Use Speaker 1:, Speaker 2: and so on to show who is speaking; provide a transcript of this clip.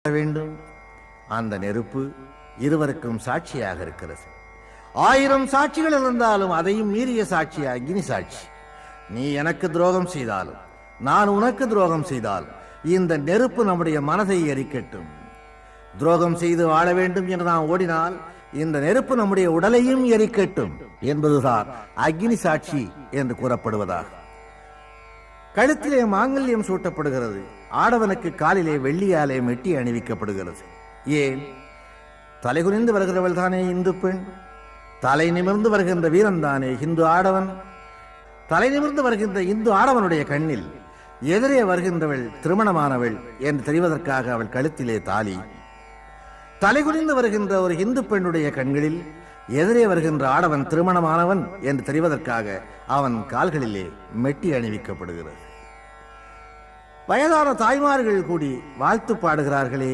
Speaker 1: வேண்டும். அந்த நெருப்பு இருவருக்கும் சாட்சியாக இருக்கிறது. 1000 சாட்சிகள் இருந்தாலும் அதையும் மீறிய சாட்சி அக்னி சாட்சி. நீ எனக்கு துரோகம் செய்தாலும் நான் உனக்கு துரோகம் செய்தாலும் இந்த நெருப்பு நம்முடைய மனதை எரிக்கட்டும். துரோகம் செய்து வாழ வேண்டும் என்று நாம் ஓடினால் இந்த நெருப்பு நம்முடைய உடலையும் எரிக்கட்டும் என்பதுதான் அக்னி சாட்சி என்று கூறப்படுவதாகும். கழுத்திலே மாங்கல்யம் சூட்டப்படுகிறது. ஆடவனுக்கு காலிலே வெள்ளியாலே மெட்டி அணிவிக்கப்படுகிறது. ஏன்? தலைகுனிந்து வருகிறவள் தானே இந்து பெண், தலை நிமிர்ந்து வருகின்ற வீரன் தானே இந்து ஆடவன். தலை நிமிர்ந்து வருகின்ற இந்து ஆடவனுடைய கண்ணில் எதிரே வருகின்றவள் திருமணமானவள் என்று தெரிவதற்காக அவள் கழுத்திலே தாலி, தலைகுனிந்து வருகின்ற ஒரு இந்து பெண்ணுடைய கண்களில் எதிரே வருகின்ற ஆடவன் திருமணமானவன் என்று தெரிவதற்காக அவன் கால்களிலே மெட்டி அணிவிக்கப்படுகிறது. வயதான தாய்மார்கள் கூடி வாழ்த்து பாடுகிறார்களே,